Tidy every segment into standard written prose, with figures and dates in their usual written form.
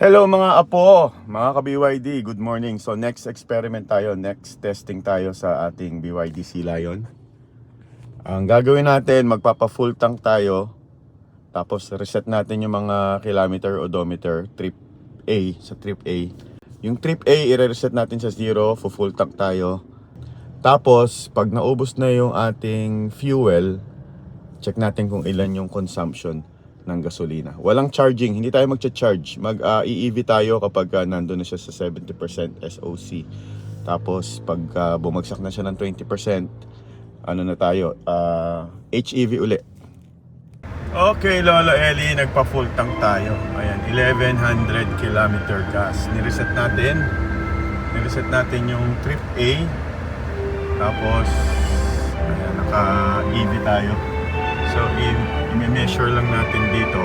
Hello mga apo, mga ka-BYD, good morning. So next experiment tayo, next testing tayo sa ating BYD Sea Lion. Ang gagawin natin, magpapa-full tank tayo. Tapos reset natin yung mga kilometer odometer, trip A, sa trip A. Yung trip A, i-reset natin sa 0, full tank tayo. Tapos, pag naubos na yung ating fuel, check natin kung ilan yung consumption ng gasolina. Walang charging, hindi tayo magcha-charge. Mag-EEV tayo kapag nandun na siya sa 70% SOC. Tapos pag bumagsak na siya ng 20%, ano na tayo, HEV uli. Okay, Lolo Eli, nagpa-full tank tayo. Ayan, 1100 kilometer gas. Nireset natin yung trip A. Tapos ayan, naka-EV tayo. So, i-measure lang natin dito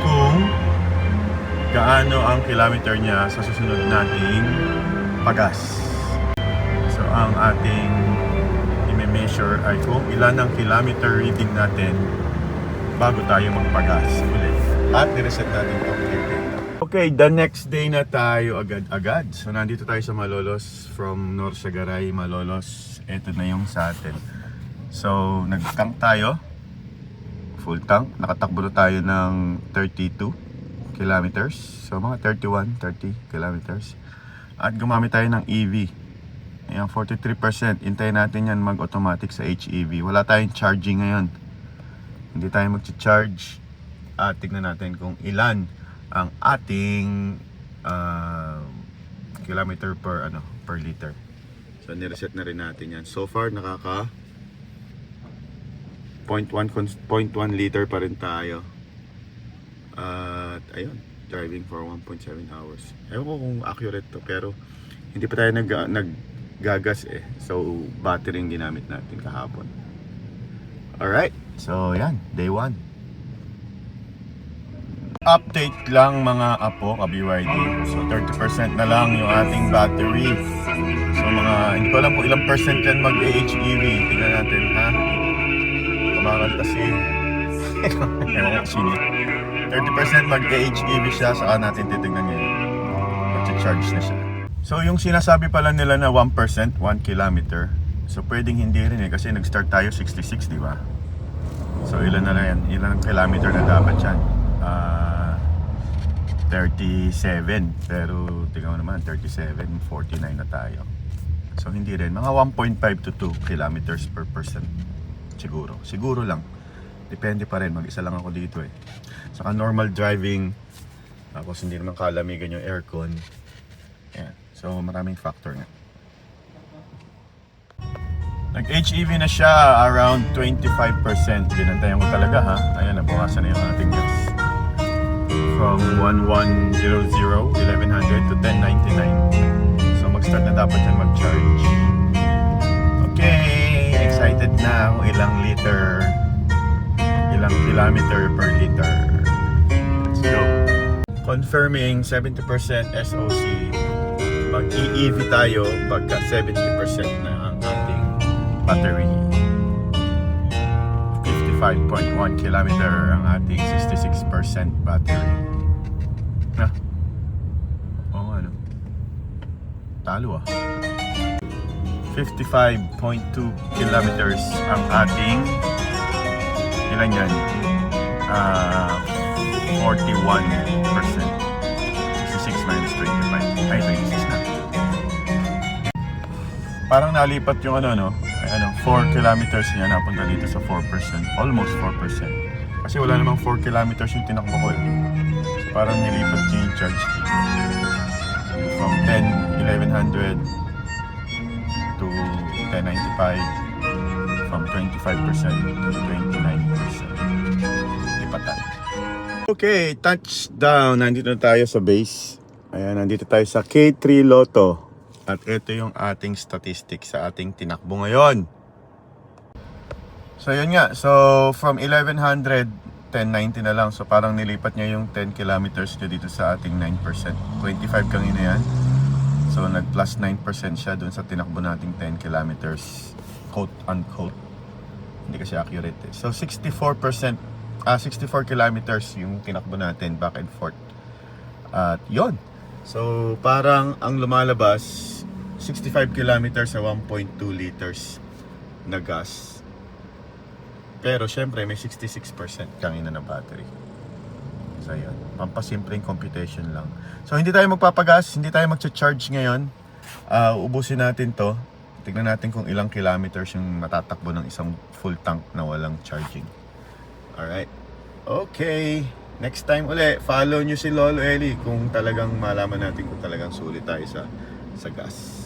kung gaano ang kilometer niya sa susunod nating pagas. So, ang ating i-measure ay kung ilan ang kilometer reading natin bago tayo magpagas ulit. At i-reset natin ito. Okay, the next day na tayo agad-agad. So, nandito tayo sa Malolos from Norsagaray, Malolos. Ito na yung sa atin. So, nag-tank tayo. Full tank. Nakatakbo na tayo ng 32 kilometers. So, mga 30 kilometers. At gumamit tayo ng EV. Ayan, 43%. Hintayin natin yan mag-automatic sa HEV. Wala tayong charging ngayon. Hindi tayo mag-charge. At tignan natin kung ilan ang ating kilometer per liter. So, nireset na rin natin yan. So far, nakaka 0.1 liter pa rin tayo. At ayun, driving for 1.7 hours. Ewan ko kung accurate to, pero hindi pa tayo naggagas eh. So, battery yung ginamit natin kahapon. Alright, so yan, day 1. Update lang mga apo, ka-BYD. So, 30% na lang yung ating battery. So, hindi ko alam kung ilang percent yan mag-HEV. Tingnan natin, ha? Kumakanta si ewan ko sino. 30% mag-HEV siya, saka natin titignan ngayon. Mag-charge na siya. So yung sinasabi pala nila na 1%, 1 kilometer. So pwedeng hindi rin eh, kasi nag-start tayo 66, di ba? So ilan na yan? Ilan ang kilometer na dapat yan? 37. Pero tingnan mo naman, 37, 49 na tayo. So hindi rin. Mga 1.5 to 2 kilometers per person. Siguro lang. Depende pa rin. Mag-isa lang ako dito eh. Saka normal driving. Tapos hindi naman kalamigan yung aircon. Ayan. So maraming factor nga. Nag-HEV na siya around 25%. Binantayan ko talaga ha. Ayan, nabukasan na yung ating gas. From 1100 to 1099. So mag-start na dapat yan mag-charge. Okay. Excited na kung ilang kilometer per liter. Let's go. Confirming 70% SOC. Mag-EEV tayo pagka 70% na ang ating battery. 55.1 kilometer ang ating 66% battery. Ano? Talo 55.2 kilometers ang ating ilan yan? 41%. 66 minus 25. Ay, 26 na. Parang nalipat yung 4 kilometers niya napunta dito sa 4%. Almost 4%. Kasi wala namang 4 kilometers yung tinakbo ko eh. So parang nilipat yung charge dito. From 1100 to 1095, from 25% to 29%. Lipatan. Okay, touchdown. Nandito na tayo sa base. Ayan, nandito tayo sa K3 Lotto. At ito yung ating statistics sa ating tinakbo ngayon. So yun nga, so from 1100, 1090 na lang. So parang nilipat niya yung 10 kilometers niya dito sa ating 9%. 25 kanina yan. So nag plus 9% siya dun sa tinakbo nating 10 kilometers, quote unquote. Hindi kasi accurate eh. So 64 kilometers yung tinakbo natin back and forth At yon. So parang ang lumalabas 65 kilometers sa 1.2 liters na gas. Pero syempre may 66% kangina na battery. So yun, pampasimpleng computation lang. So hindi tayo magpapagas, hindi tayo magcha-charge ngayon. Ubusin natin to. Tignan natin kung ilang kilometers yung matatakbo ng isang full tank na walang charging. Alright. Okay. Next time uli, follow nyo si Lolo Eli kung talagang malaman natin kung talagang sulit tayo sa gas.